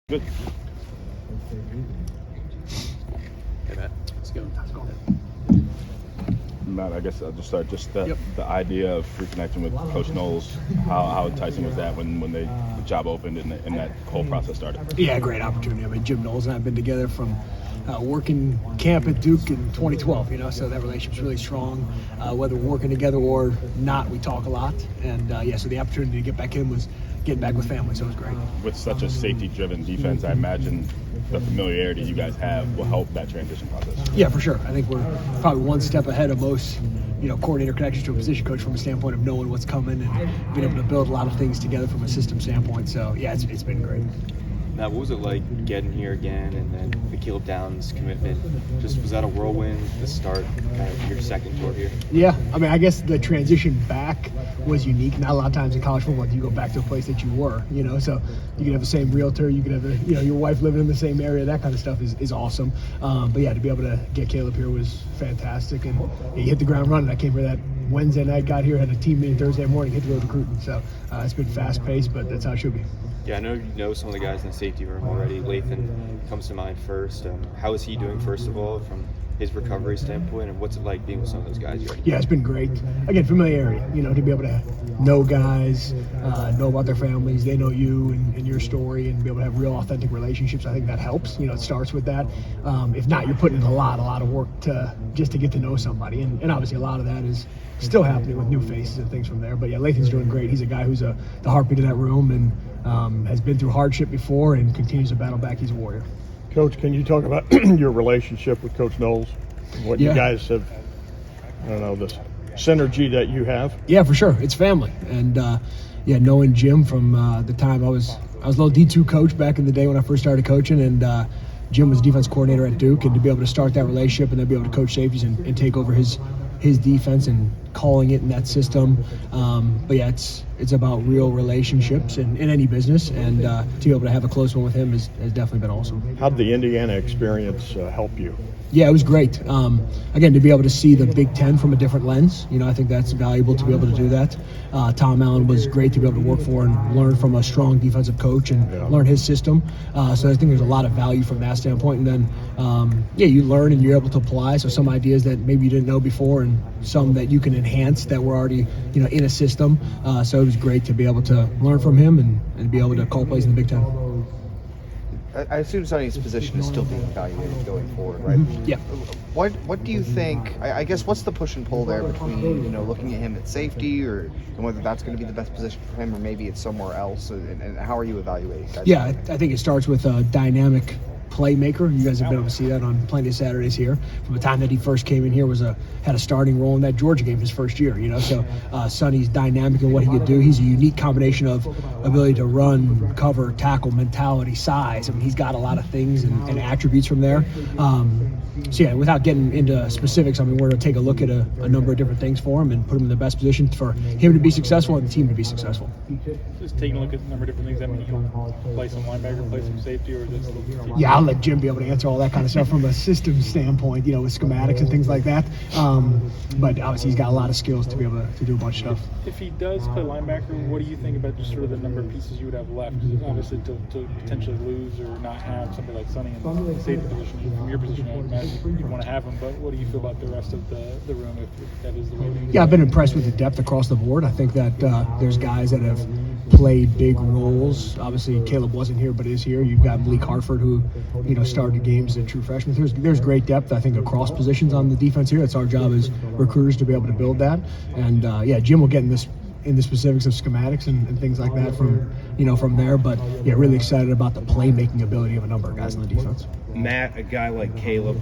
Good. Hey, Matt. Let's go. Matt, I guess I'll just start. The idea of reconnecting with Coach Knowles, how enticing was that when the job opened and that whole process started? Yeah, great opportunity. I mean, Jim Knowles and I have been together from working camp at Duke in 2012, so that relationship's really strong. Whether we're working together or not, we talk a lot. And, so the opportunity to get back in was getting back with family, so it was great. With such a safety-driven defense, I imagine the familiarity you guys have will help that transition process. Yeah, for sure. I think we're probably one step ahead of most, coordinator connections to a position coach from a standpoint of knowing what's coming and being able to build a lot of things together from a system standpoint. So, yeah, it's been great. Matt, what was it like getting here again and then the Caleb Downs commitment? Was that a whirlwind to start kind of your second tour here? Yeah, I mean, I guess the transition back was unique. Not a lot of times in college football do you go back to a place that you were, so you can have the same realtor, you can have your wife living in the same area, that kind of stuff is awesome. But yeah, to be able to get Caleb here was fantastic, and he hit the ground running. I came here that Wednesday night, got here, had a team meeting Thursday morning, hit the road recruiting. So it's been fast paced, but that's how it should be. Yeah, I know you know some of the guys in the safety room already. Lathan comes to mind first. How is he doing, first of all, from his recovery standpoint, and what's it like being with some of those guys? Yeah, it's been great. Again, familiarity, to be able to know guys, know about their families, they know you and your story, and be able to have real authentic relationships. I think that helps. It starts with that. If not, you're putting in a lot of work just to get to know somebody, and obviously a lot of that is still happening with new faces and things from there. But yeah, Lathan's doing great. He's a guy who's the heartbeat of that room and has been through hardship before and continues to battle back. He's a warrior. Coach, can you talk about your relationship with Coach Knowles? What you guys have, this synergy that you have? Yeah, for sure. It's family. And, knowing Jim from the time I was a little D2 coach back in the day when I first started coaching, and Jim was defense coordinator at Duke, and to be able to start that relationship and then be able to coach safeties and take over his defense and calling it in that system. But yeah, it's about real relationships in any business, and to be able to have a close one with him has definitely been awesome. How did the Indiana experience help you? Yeah, it was great. Again, to be able to see the Big Ten from a different lens, I think that's valuable to be able to do that. Tom Allen was great to be able to work for and learn from a strong defensive coach and learn his system. So I think there's a lot of value from that standpoint. And then, you learn and you're able to apply. So some ideas that maybe you didn't know before and some that you can enhance that were already, in a system. So it was great to be able to learn from him and be able to call plays in the Big Ten. I assume Sonny's position is still being evaluated going forward, right? Yeah. What do you think? I guess what's the push and pull there between looking at him at safety and whether that's going to be the best position for him or maybe it's somewhere else? And how are you evaluating guys? Yeah, I think it starts with a dynamic playmaker. You guys have been able to see that on plenty of Saturdays here. From the time that he first came in here, had a starting role in that Georgia game his first year. So Sonny's dynamic in what he could do. He's a unique combination of ability to run, cover, tackle, mentality, size. I mean, he's got a lot of things and attributes from there. Without getting into specifics, we're going to take a look at a number of different things for him and put him in the best position for him to be successful and the team to be successful. Just taking a look at a number of different things. I mean, you'll play some linebacker, play some safety, or just yeah, I'll let Jim be able to answer all that kind of stuff from a system standpoint, with schematics and things like that. But obviously, he's got a lot of skills to be able to do a bunch of stuff. If he does play linebacker, what do you think about just sort of the number of pieces you would have left? Obviously, to potentially lose or not have somebody like Sonny in the safety position. From your position, I would imagine you'd want to have him. But what do you feel about the rest of the room if that is the way it is? Yeah, I've been impressed with the depth across the board. I think that there's guys that have played big roles. Obviously, Caleb wasn't here, but is here. You've got Malik Hartford, who started games as a true freshman. There's great depth, I think, across positions on the defense here. It's our job as recruiters to be able to build that. And Jim will get in the specifics of schematics and things like that from there. But really excited about the playmaking ability of a number of guys on the defense. Matt, a guy like Caleb,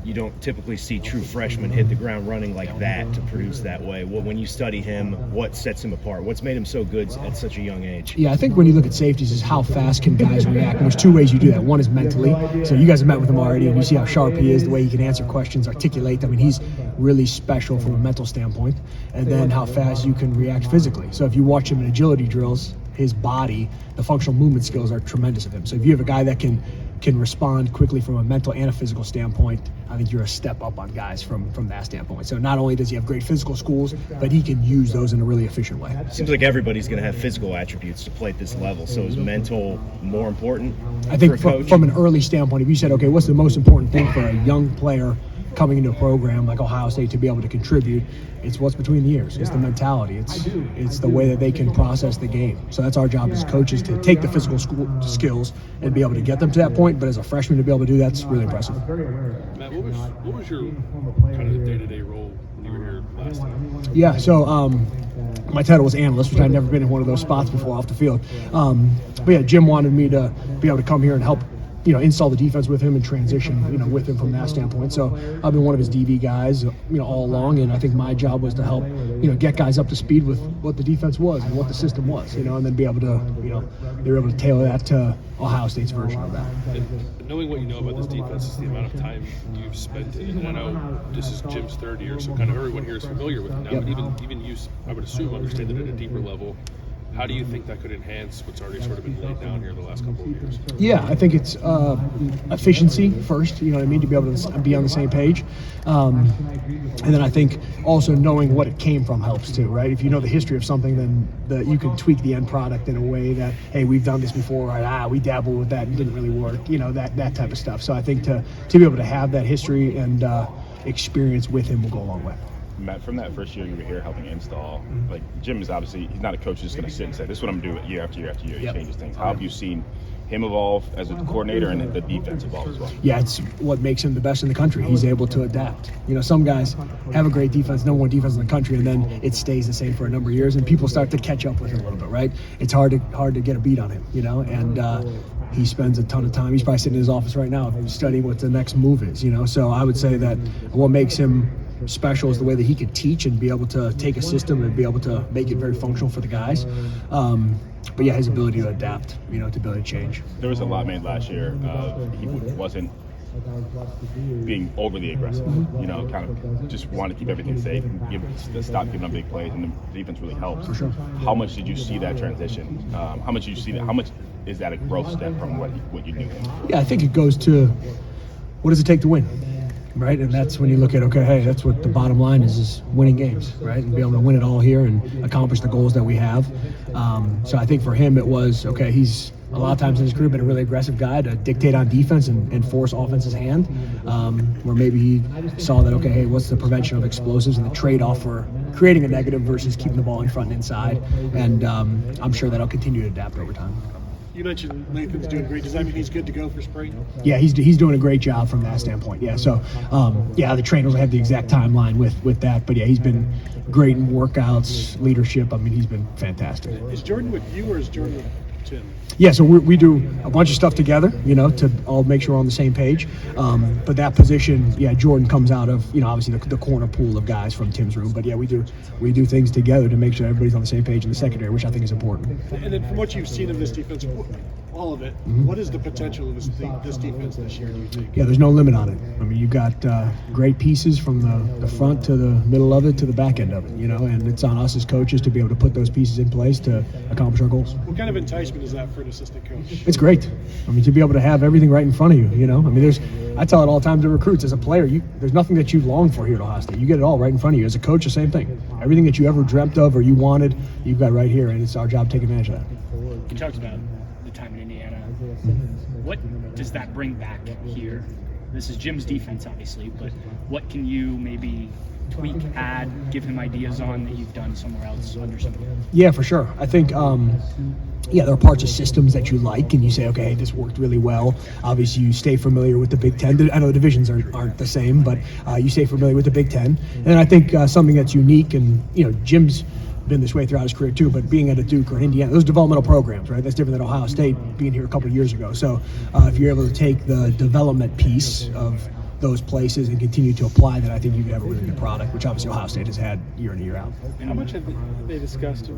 you don't typically see true freshmen hit the ground running like that to produce that way. Well, when you study him, what sets him apart? What's made him so good at such a young age? Yeah, I think when you look at safeties is how fast can guys react. And there's two ways you do that. One is mentally. So you guys have met with him already, and you see how sharp he is, the way he can answer questions, articulate. He's really special from a mental standpoint. And then how fast you can react physically. So if you watch him in agility drills, his body, the functional movement skills are tremendous of him. So if you have a guy that can can respond quickly from a mental and a physical standpoint, I think you're a step up on guys from that standpoint. So not only does he have great physical schools, but he can use those in a really efficient way. Seems like everybody's going to have physical attributes to play at this level. So is mental more important? I think for a coach? from an early standpoint, if you said, okay, what's the most important thing for a young player coming into a program like Ohio State to be able to contribute, it's what's between the ears. It's the mentality. It's the way that they can process the game. So that's our job as coaches, to take the physical skills and be able to get them to that point. But as a freshman to be able to do that's really impressive. Matt, what was your kind of day-to-day role when you were here last time? Yeah, so my title was analyst, which I'd never been in one of those spots before off the field. But yeah, Jim wanted me to be able to come here and help install the defense with him and transition, with him from that standpoint. So I've been one of his DV guys, all along, and I think my job was to help, get guys up to speed with what the defense was and what the system was, and then be able to, they were able to tailor that to Ohio State's version of that. And knowing what you know about this defense is the amount of time you've spent in it. And I know this is Jim's third year, so kind of everyone here is familiar with it now. Yep. But even you, I would assume, understand it at a deeper level. How do you think that could enhance what's already sort of been laid down here the last couple of years? Yeah, I think it's efficiency first, to be able to be on the same page. And then I think also knowing what it came from helps too, right? If you know the history of something, then you can tweak the end product in a way that, hey, we've done this before, right? We dabbled with that and didn't really work, that type of stuff. So I think to be able to have that history and experience with him will go a long way. Matt, from that first year you were here helping install, like Jim is obviously, he's not a coach who's just going to sit and say, this is what I'm going to do year after year after year. He changes things. How have you seen him evolve as a coordinator and the defense evolve as well? Yeah, it's what makes him the best in the country. He's able to adapt. Some guys have a great defense, number one defense in the country, and then it stays the same for a number of years, and people start to catch up with him a little bit, right? It's hard to get a beat on him, and he spends a ton of time. He's probably sitting in his office right now studying what the next move is, So I would say that what makes him special is the way that he could teach and be able to take a system and be able to make it very functional for the guys. But yeah, his ability to adapt, to be able to change. There was a lot made last year. He wasn't being overly aggressive, kind of just wanted to keep everything safe and stop giving up big plays, and the defense really helped. For sure. How much did you see that transition? How much did you see that? How much is that a growth step from what you knew? Yeah, I think it goes to what does it take to win? Right, and that's when you look at, okay, hey, that's what the bottom line is winning games, right, and be able to win it all here and accomplish the goals that we have. So I think for him it was, okay, he's a lot of times in his career been a really aggressive guy to dictate on defense and force offense's hand, where maybe he saw that, okay, hey, what's the prevention of explosives and the trade-off for creating a negative versus keeping the ball in front and inside, and I'm sure that'll continue to adapt over time. You mentioned Lathan's doing great. Does that mean he's good to go for spring? Yeah, he's doing a great job from that standpoint. Yeah, so the trainers will have the exact timeline with that, but yeah, he's been great in workouts, leadership. I mean, he's been fantastic. Is Jordan with you or is Jordan with Tim? Yeah, so we do a bunch of stuff together, to all make sure we're on the same page. But that position, yeah, Jordan comes out of, obviously the corner pool of guys from Tim's room. But yeah, we do things together to make sure everybody's on the same page in the secondary, which I think is important. And then from what you've seen of this defense, all of it, what is the potential of this defense this year, do you think? Yeah, there's no limit on it. I mean, you've got great pieces from the front to the middle of it to the back end of it, and it's on us as coaches to be able to put those pieces in place to accomplish our goals. What kind of enticement is that for an assistant coach? It's great. I mean, to be able to have everything right in front of you, I mean, I tell it all the time to recruits, as a player, there's nothing that you long for here at Ohio State. You get it all right in front of you. As a coach, the same thing. Everything that you ever dreamt of or you wanted, you've got right here, and it's our job to take advantage of that. You talked about the time in Indiana. What does that bring back here? This is Jim's defense, obviously, but what can you maybe tweak, add, give him ideas on that you've done somewhere else under somebody? Yeah, for sure. I think, there are parts of systems that you like, and you say, okay, hey, this worked really well. Obviously, you stay familiar with the Big Ten. I know the divisions aren't the same, but you stay familiar with the Big Ten. And I think something that's unique, and Jim's been this way throughout his career too, but being at a Duke or an Indiana, those developmental programs, right? That's different than Ohio State being here a couple of years ago. So if you're able to take the development piece of those places and continue to apply that, I think you can have a really good product, which obviously Ohio State has had year in and year out. How much have they discussed?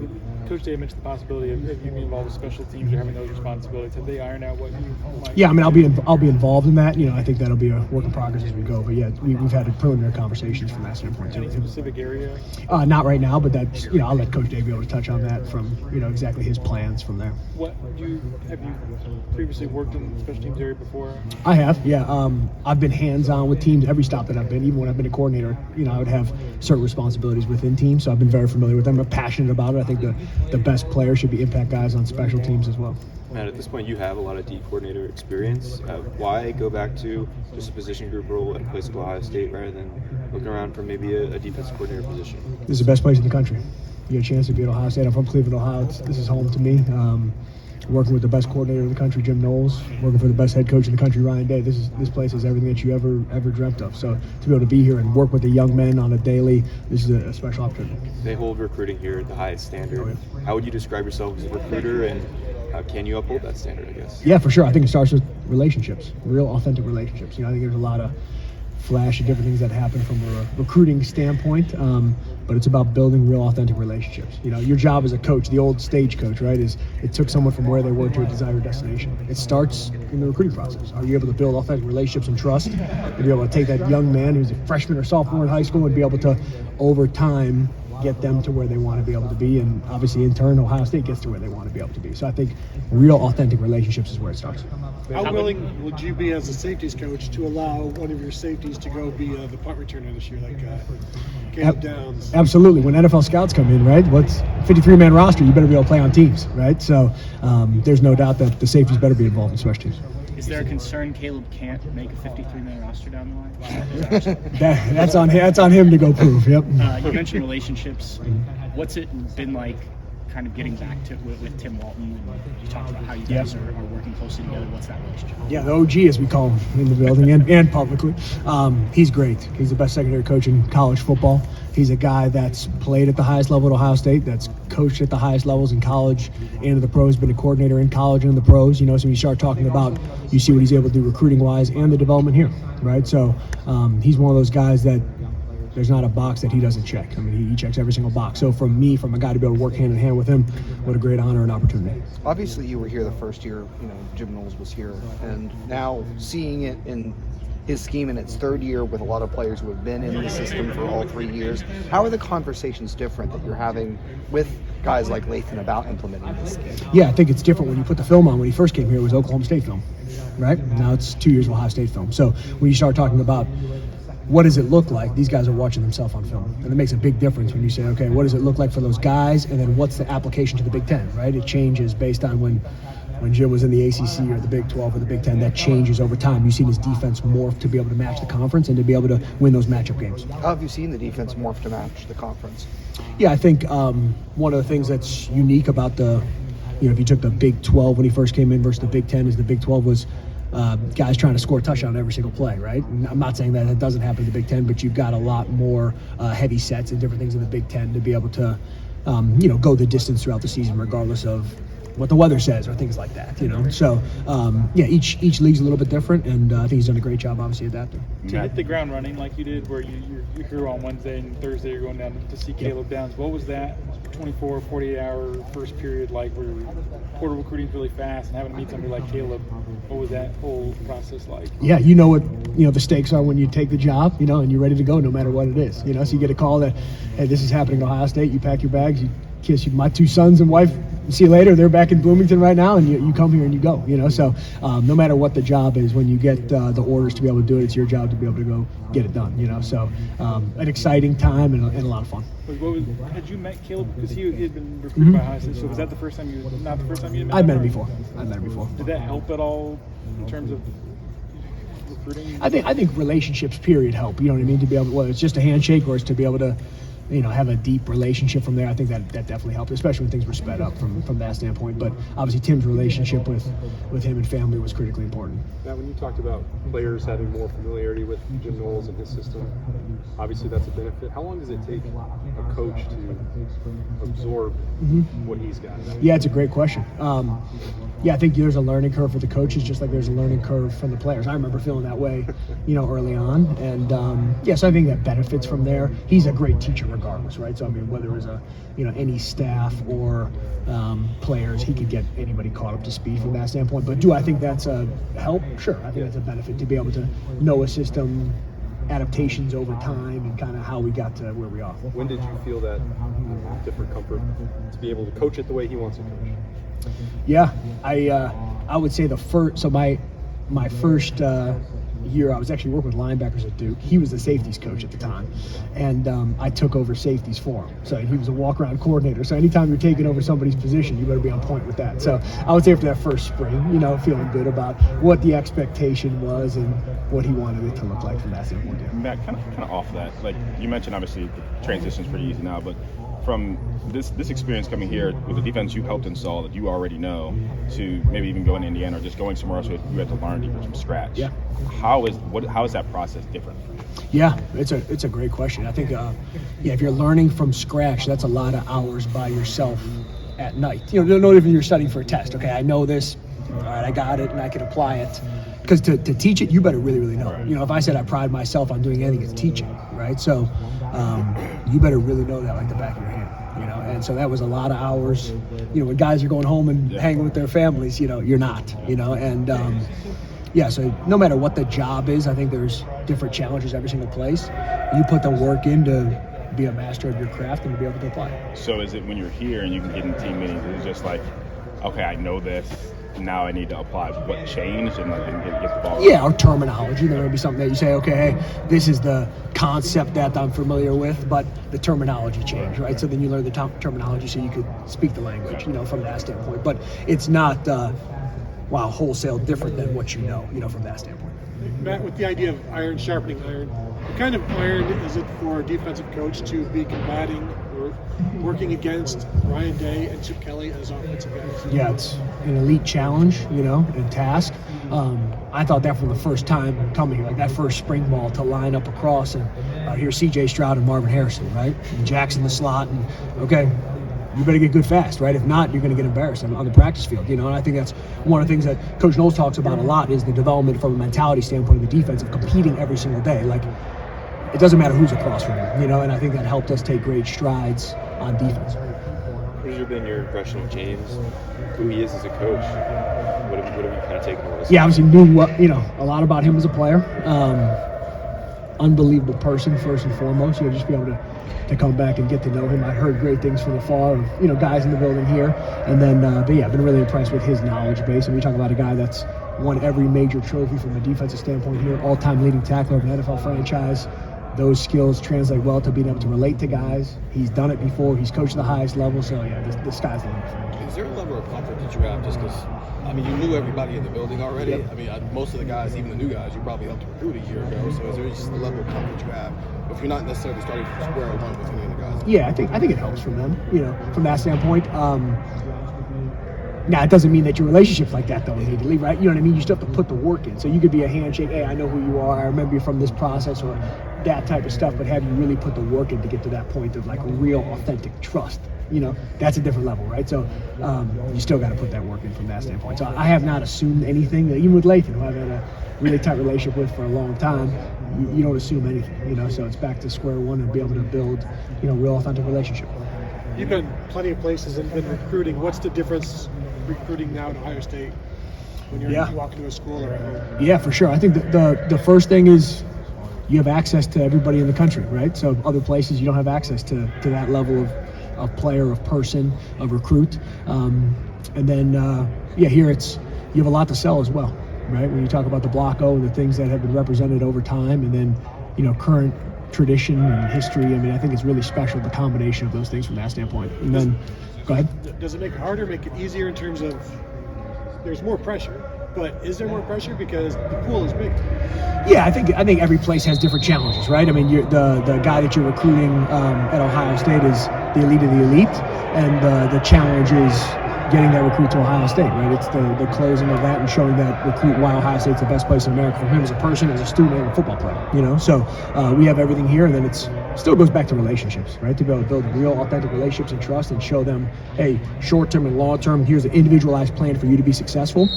Coach Day mentioned the possibility of you being involved with special teams or having those responsibilities. Have they ironed out what you might? Yeah, I mean, I'll be involved in that. I think that'll be a work in progress as we go. But yeah, we've had preliminary conversations from that standpoint too. Any specific area? Not right now, but that's I'll let Coach Day be able to touch on that from exactly his plans from there. Have you previously worked in the special teams area before? I have, yeah. I've been hands-on with teams every stop that I've been. Even when I've been a coordinator, I would have certain responsibilities within teams. So I've been very familiar with them. I'm passionate about it. I think the best players should be impact guys on special teams as well. Matt, at this point, you have a lot of D coordinator experience. Why go back to just a position group role at a place like Ohio State rather than looking around for maybe a defensive coordinator position? This is the best place in the country. You get a chance to be at Ohio State. I'm from Cleveland, Ohio. This is home to me. Working with the best coordinator in the country, Jim Knowles. Working for the best head coach in the country, Ryan Day. This place is everything that you ever dreamt of. So to be able to be here and work with the young men on a daily, this is a special opportunity. They hold recruiting here at the highest standard. Oh, yeah. How would you describe yourself as a recruiter, and how can you uphold that standard, I guess? Yeah, for sure. I think it starts with relationships, real authentic relationships. I think there's a lot of flash of different things that happen from a recruiting standpoint, but it's about building real authentic relationships. Your job as a coach, the old stagecoach, right, is it took someone from where they were to a desired destination. It starts in the recruiting process. Are you able to build authentic relationships and trust and be able to take that young man who's a freshman or sophomore in high school and be able to, over time, get them to where they want to be able to be, and obviously in turn Ohio State gets to where they want to be able to be. So I think real authentic relationships is where it starts. How willing would you be as a safeties coach to allow one of your safeties to go be the punt returner this year, like Caleb Downs? Absolutely. When NFL scouts come in, right, what's 53-man roster, you better be able to play on teams, right? So there's no doubt that the safeties better be involved in special teams. Is there a concern Caleb can't make a 53-man roster down the line? That's on him to go prove. Yep. You mentioned relationships. What's it been like, kind of getting back to with Tim Walton? And you talked about how you guys are working closely together. What's that relationship? Yeah, the OG, as we call him in the building and publicly. He's great. He's the best secondary coach in college football. He's a guy that's played at the highest level at Ohio State, that's coached at the highest levels in college and in the pros, been a coordinator in college and in the pros. So when you start talking about, you see what he's able to do recruiting-wise and the development here, right? So he's one of those guys that there's not a box that he doesn't check. I mean, he checks every single box. So from a guy to be able to work hand in hand with him, what a great honor and opportunity. Obviously, you were here the first year, Jim Knowles was here, and now seeing it in his scheme in its third year with a lot of players who have been in the system for all 3 years, how are the conversations different that you're having with guys like Lathan about implementing this scheme? Yeah, I think it's different when you put the film on. When he first came here, it was Oklahoma State film, right? Now it's 2 years of Ohio State film. So when you start talking about what does it look like, these guys are watching themselves on film. And it makes a big difference when you say, okay, what does it look like for those guys? And then what's the application to the Big Ten, right? It changes based on when Jim was in the ACC or the Big 12 or the Big Ten. That changes over time. You've seen his defense morph to be able to match the conference and to be able to win those matchup games. How have you seen the defense morph to match the conference? Yeah, I think one of the things that's unique about if you took the Big 12 when he first came in versus the Big 10, is the Big 12 was guys trying to score a touchdown every single play, right? And I'm not saying that doesn't happen in the Big Ten, but you've got a lot more heavy sets and different things in the Big Ten to be able to, go the distance throughout the season, regardless of what the weather says or things like that, So, each league's a little bit different, and I think he's done a great job, obviously, adapting. To hit the ground running like you did, where you grew on Wednesday and Thursday you're going down to see Caleb Downs, what was that 24, 48-hour first period like, where portal recruiting really fast and having to meet somebody like Caleb? What was that whole process like? Yeah, what the stakes are when you take the job, and you're ready to go no matter what it is. So you get a call that, hey, this is happening at Ohio State. You pack your bags, you kiss my 2 sons and wife, see you later. They're back in Bloomington right now, and you come here and you go. So no matter what the job is, when you get the orders to be able to do it, it's your job to be able to go get it done. So an exciting time and a lot of fun. Had you met Caleb, because he had been recruited by Ohio State? So was that the first time not the first time you met him? I'd met him before. Did that help at all in terms of recruiting? I think relationships, period, help. You know what I mean? To be able, whether it's just a handshake or it's to be able to, have a deep relationship from there. I think that definitely helped, especially when things were sped up from that standpoint. But obviously, Tim's relationship with him and family was critically important. Now, when you talked about players having more familiarity with Jim Knowles and his system, obviously that's a benefit. How long does it take a coach to absorb what he's got? Yeah, it's a great question. Yeah, I think there's a learning curve for the coaches, just like there's a learning curve from the players. I remember feeling that way, early on, and so I think that benefits from there. He's a great teacher, regardless, right? So I mean, whether it's any staff or players, he could get anybody caught up to speed from that standpoint. But do I think that's a help? Sure, I think that's a benefit to be able to know a system, adaptations over time, and kind of how we got to where we are. When did you feel that different comfort to be able to coach it the way he wants to coach? Yeah, I would say the first. So my first year, I was actually working with linebackers at Duke. He was the safeties coach at the time, and I took over safeties for him. So he was a walk-around coordinator. So anytime you're taking over somebody's position, you better be on point with that. So I would say after that first spring, feeling good about what the expectation was and what he wanted it to look like from that standpoint. Yeah. Matt, kind of off that, like you mentioned, obviously the transition's pretty easy now, but from this experience coming here with the defense you helped install that you already know, to maybe even going to Indiana or just going somewhere else where you had to learn defense from scratch. Yeah. How is that process different? Yeah, it's a great question. I think if you're learning from scratch, that's a lot of hours by yourself at night. No different than you're studying for a test. Okay, I know this. All right, I got it, and I can apply it. Because to teach it, you better really, really know. Right. If I said I pride myself on doing anything, it's teaching, right? So you better really know that like the back of your hand. And so that was a lot of hours. When guys are going home and hanging with their families, you're not. So no matter what the job is, I think there's different challenges every single place. You put the work in to be a master of your craft and to be able to apply it. So is it when you're here and you can get in team meetings, it's just like, okay, I know this, now I need to apply what changed and get the ball. Yeah, or terminology. There may be something that you say, okay, hey, this is the concept that I'm familiar with, but the terminology changed, right? So then you learn the terminology so you could speak the language, from that standpoint. But it's not, wholesale different than what from that standpoint. Matt, with the idea of iron sharpening iron, what kind of iron is it for a defensive coach to be combating or working against Ryan Day and Chip Kelly as offensive guys? Yeah, it's an elite challenge, and task. I thought that from the first time coming here, like that first spring ball to line up across and here's C.J. Stroud and Marvin Harrison, right? And Jackson the slot, and okay, you better get good fast, right? If not, you're going to get embarrassed on the practice field, And I think that's one of the things that Coach Knowles talks about a lot is the development from a mentality standpoint of the defense of competing every single day. Like, it doesn't matter who's across from you, And I think that helped us take great strides on defense. What has been your impression of James, who he is as a coach? What have you kind of taken away? Yeah, obviously knew a lot about him as a player. Unbelievable person, first and foremost. Just be able to come back and get to know him. I heard great things from afar of guys in the building here, and then I've been really impressed with his knowledge base. And we talk about a guy that's won every major trophy from a defensive standpoint here, all-time leading tackler of an NFL franchise. Those skills translate well to being able to relate to guys. He's done it before. He's coached at the highest level. So the sky's the limit for him. Is there a level of comfort that you have just because? You knew everybody in the building already. Yep. Most of the guys, even the new guys, you probably helped recruit a year ago. So is there just a level of comfort you have if you're not necessarily starting from square one with any of the guys? Yeah, I think it helps from them. From that standpoint. Now, it doesn't mean that your relationship's like that, though, immediately, right? You know what I mean? You still have to put the work in. So you could be a handshake, hey, I know who you are, I remember you from this process, or that type of stuff, but have you really put the work in to get to that point of, like, real, authentic trust? That's a different level, right? So you still got to put that work in from that standpoint. So I have not assumed anything, even with Lathan, who I've had a really tight relationship with for a long time. You don't assume anything, so it's back to square one and be able to build, real, authentic relationship. You've been plenty of places and been recruiting. What's the difference recruiting now at Ohio State when you walk into a school or at home? Yeah, for sure. I think the first thing is you have access to everybody in the country, right? So other places you don't have access to that level of player, of person, of recruit. And then, here you have a lot to sell as well, right? When you talk about the Block O and the things that have been represented over time, and then, current tradition and history. I think it's really special, the combination of those things from that standpoint. And then, go ahead. Does it make it harder, make it easier in terms of there's more pressure, but is there more pressure because the pool is big? Yeah, I think every place has different challenges, right? The guy that you're recruiting at Ohio State is the elite of the elite, and the challenge is getting that recruit to Ohio State, right? It's the closing of that and showing that recruit why Ohio State's the best place in America for him as a person, as a student, and a football player, So we have everything here, and then it still goes back to relationships, right? To be able to build real, authentic relationships and trust and show them, hey, short-term and long-term, here's an individualized plan for you to be successful.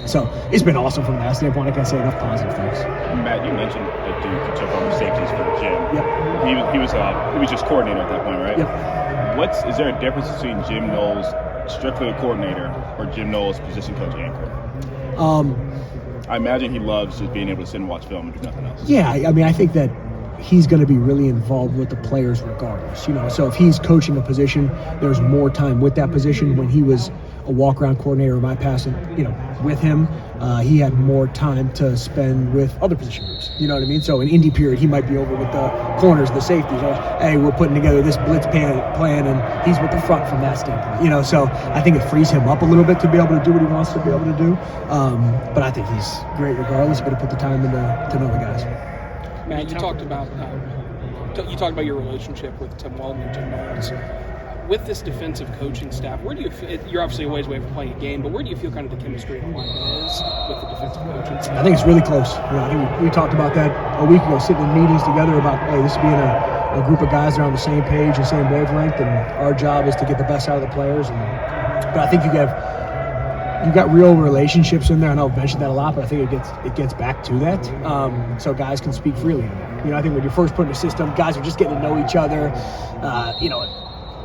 So it's been awesome from that standpoint. I can't say enough positive things. Matt, you mentioned that Duke took over safeties for Jim. Yep. He was just coordinator at that point, right? Yep. Is there a difference between Jim Knowles, strictly a coordinator, or Jim Knowles, position coach and coach? I imagine he loves just being able to sit and watch film and do nothing else. Yeah, I mean, I think that he's going to be really involved with the players regardless, So if he's coaching a position, there's more time with that position. When he was a walk-around coordinator in my past, with him, he had more time to spend with other position groups. You know what I mean? So in indie period, he might be over with the corners, the safeties. Or, hey, we're putting together this blitz plan, and he's with the front from that standpoint. So I think it frees him up a little bit to be able to do what he wants to be able to do. But I think he's great regardless. He's going to put the time in to know the guys. Matt, you talked about your relationship with Tim Weldon and Jim Knowles. With this defensive coaching staff, where do you feel, you're obviously a ways away from playing a game, but where do you feel kind of the chemistry and alignment is with the defensive coaching staff? I think it's really close. I think we talked about that a week ago, sitting in meetings together about, hey, this being a group of guys that are on the same page and same wavelength, and our job is to get the best out of the players. But I think you've got real relationships in there. I know I've mentioned that a lot, but I think it gets back to that. So guys can speak freely in there. I think when you're first put in a system, guys are just getting to know each other.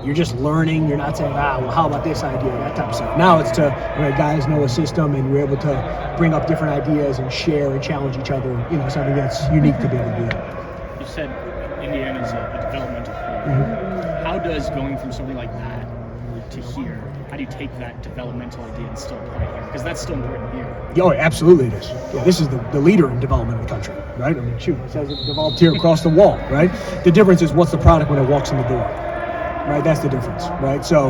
You're just learning. You're not saying, well, how about this idea, that type of stuff. Now it's guys know a system, and we're able to bring up different ideas and share and challenge each other. Something that's unique to be able to do that. You said Indiana's a developmental program. How does going from something like that to here, how do you take that developmental idea and still apply it here? Because that's still important here. Oh, absolutely it is. Yeah, this is the leader in development in the country, right? I mean, shoot, it says it developed here across the wall, right? The difference is what's the product when it walks in the door, right? That's the difference, right? So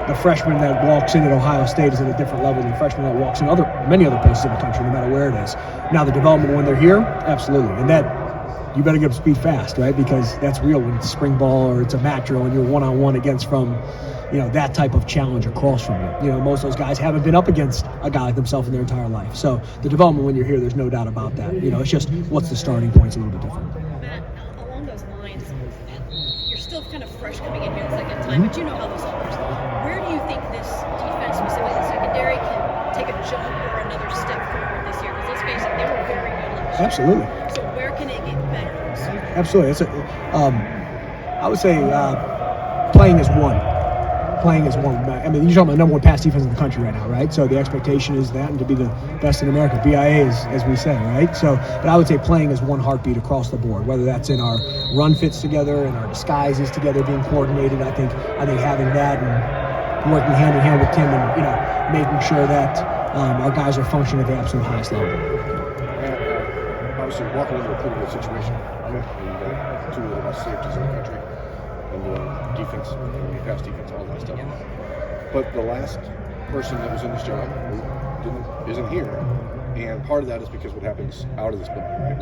the freshman that walks in at Ohio State is at a different level than the freshman that walks in many other places in the country, no matter where it is. Now, the development when they're here, absolutely. And that, you better get up to speed fast, right? Because that's real when it's spring ball or it's a mat drill and you're one-on-one against from that type of challenge across from you. Most of those guys haven't been up against a guy like themselves in their entire life. So the development when you're here, there's no doubt about that. It's just what's the starting point's a little bit different. Matt, along those lines, you're still kind of fresh coming in here the second time, but you know how this all works. Where do you think this defense, specifically the secondary, can take a jump or another step forward this year? Because let's face it, they were very good last year. Absolutely. So where can it get better this year? Absolutely. I would say playing is one. Playing is one. I mean, you're talking about the number one pass defense in the country right now, right? So the expectation is that, and to be the best in America, BIA is, as we say, right? So, but I would say playing is one heartbeat across the board, whether that's in our run fits together and our disguises together being coordinated. I think having that and working hand in hand with Tim and making sure that our guys are functioning at the absolute highest level. Obviously, walking into a pretty good situation. You got two of the best safeties in the country. And defense, pass defense, all that stuff. But the last person that was in this job isn't here, and part of that is because what happens out of this recruiting.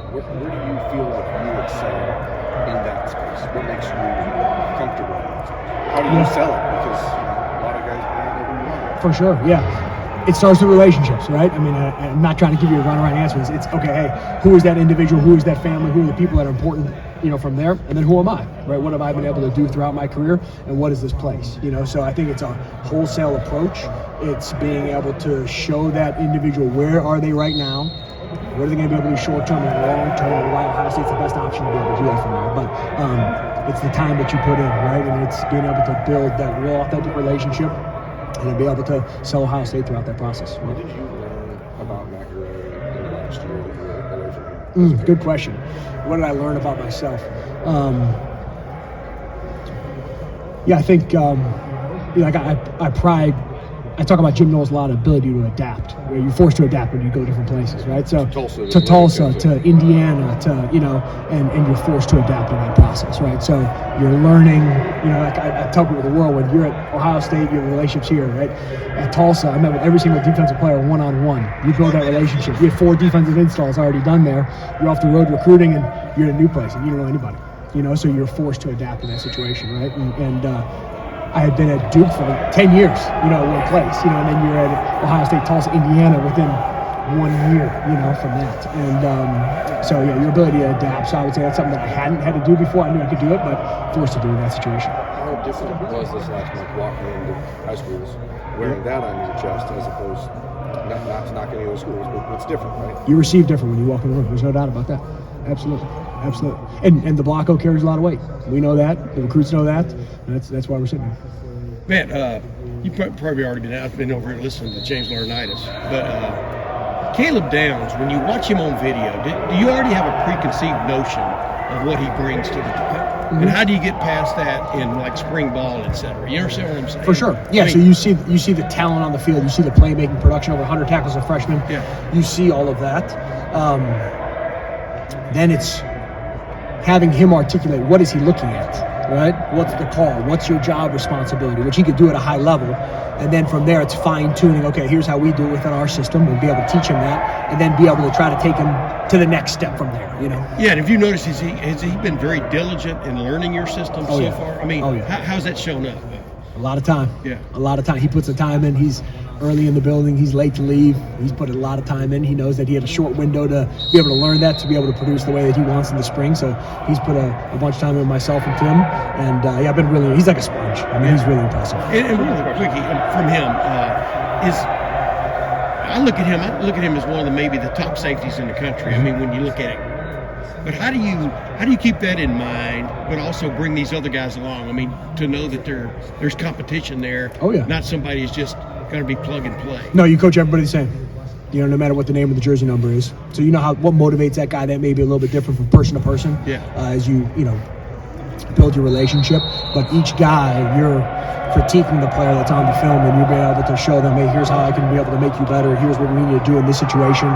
Where do you feel like you excel in that space? What makes you comfortable in that space? How do you sell it? Because a lot of guys don't know who you are. For sure, yeah. It starts with relationships, right? I mean, I'm not trying to give you a runaround answer. It's okay, hey, who is that individual? Who is that family? Who are the people that are important, from there? And then who am I, right? What have I been able to do throughout my career? And what is this place? So I think it's a wholesale approach. It's being able to show that individual where are they right now? What are they going to be able to do short-term and long-term? And why Ohio State's the best option to be able to do that from there. But it's the time that you put in, right? And it's being able to build that real authentic relationship and then be able to sell Ohio State throughout that process. What did you learn about Matt Guerrieri in the last year that you were away from him? Good question. What did I learn about myself? I think I talk about Jim Knowles a lot, ability to adapt. Where you're forced to adapt when you go different places, right? So to Tulsa, to Indiana, and you're forced to adapt in that process, right? So you're learning. I tell people the world when you're at Ohio State, you have relationships here, right? At Tulsa, I met with every single defensive player one-on-one. You build that relationship. You have 4 defensive installs already done there. You're off the road recruiting, and you're in a new place, and you don't know anybody. So you're forced to adapt in that situation, right? And I had been at Duke for 10 years, you know, one place, you know, and then you're at Ohio State, Tulsa, Indiana within 1 year, you know, from that. And so, yeah, your ability to adapt. So I would say that's something that I hadn't had to do before. I knew I could do it, but forced to do in that situation. How different was this last month walking into high schools, wearing that on your chest as opposed not to knock any of the schools, but it's different, right? You receive different when you walk in the room. There's no doubt about that. Absolutely. Absolutely. And the Blocko carries a lot of weight. We know that. The recruits know that. And that's why we're sitting here. Matt, you've probably already been out. I've been over here listening to James Laurinaitis. But Caleb Downs, when you watch him on video, do you already have a preconceived notion of what he brings to the team? Mm-hmm. And how do you get past that in like spring ball, et cetera? You understand what I'm saying? For sure. Yeah. I mean, so you see the talent on the field. You see the playmaking production, over 100 tackles as a freshman. Yeah. You see all of that. Then it's having him articulate what is he looking at, right? What's the call? What's your job responsibility? Which he could do at a high level. And then from there, it's fine-tuning. Okay, here's how we do it within our system. We'll be able to teach him that, and then be able to try to take him to the next step from there, you know? Yeah, and if you notice, has he been very diligent in learning your system so far? I mean, how's that shown up? A lot of time. Yeah. A lot of time. He puts the time in. He's early in the building. He's late to leave. He's put a lot of time in. He knows that he had a short window to be able to learn that, to be able to produce the way that he wants in the spring. So he's put a bunch of time in, myself and Tim. And I've been really, he's like a sponge. I mean, he's really impressive. And really quickly from him, I look at him as one of maybe the top safeties in the country. I mean, when you look at it. But how do you keep that in mind, but also bring these other guys along? I mean, to know that there's competition there. Oh yeah. Not somebody who's just going to be plug and play. No, you coach everybody the same. You know, no matter what the name of the jersey number is. So you know what motivates that guy. That may be a little bit different from person to person. Yeah. As you build your relationship, but each guy you're critiquing the player that's on the film, and you'll be able to show them, hey, here's how I can be able to make you better. Here's what we need to do in this situation.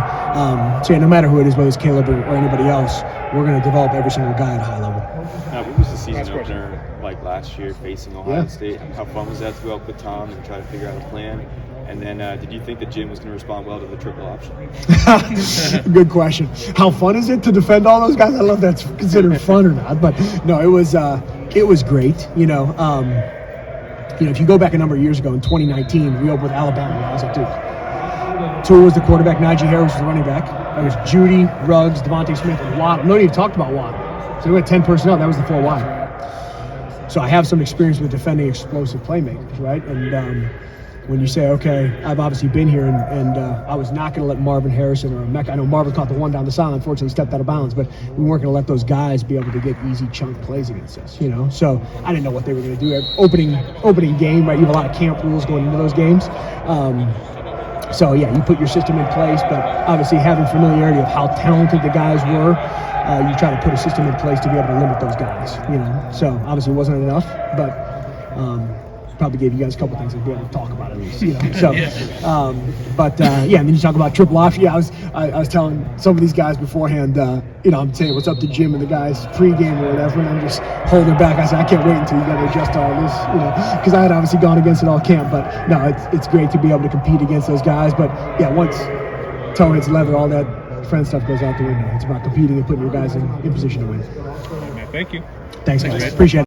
So yeah, no matter who it is, whether it's Caleb or anybody else, we're going to develop every single guy at a high level. What was the season opener like last year facing Ohio State? How fun was that to go up with Tom and try to figure out a plan? And then did you think that Jim was going to respond well to the triple option? Good question. How fun is it to defend all those guys? I don't know if that's considered fun or not, but no, it was great. If you go back a number of years ago in 2019, we opened with Alabama when I was at Duke. Tua was the quarterback, Najee Harris was the running back. There was Judy, Ruggs, Devontae Smith, and Waddle. Nobody even talked about Waddle. So we had 10 personnel. That was the 4 wide. So I have some experience with defending explosive playmakers, right? And when you say, okay, I've obviously been here, and I was not going to let Marvin Harrison or Mecca. I know Marvin caught the one down the sideline, unfortunately stepped out of bounds, but we weren't going to let those guys be able to get easy chunk plays against us, So I didn't know what they were going to do. Opening game, right? You have a lot of camp rules going into those games. So yeah, you put your system in place, but obviously having familiarity of how talented the guys were, you try to put a system in place to be able to limit those guys, So obviously it wasn't enough, but probably gave you guys a couple things to be able to talk about at least, So, and then you talk about triple option. Yeah, I was telling some of these guys beforehand, I'm saying what's up to Jim and the guys pregame or whatever, and I'm just holding back. I said I can't wait until you got to adjust all this, because I had obviously gone against it all camp. But no, it's great to be able to compete against those guys. But yeah, once toe hits leather, all that friend stuff goes out the window. It's about competing and putting your guys in position to win. Thank you. Thanks guys. Appreciate it.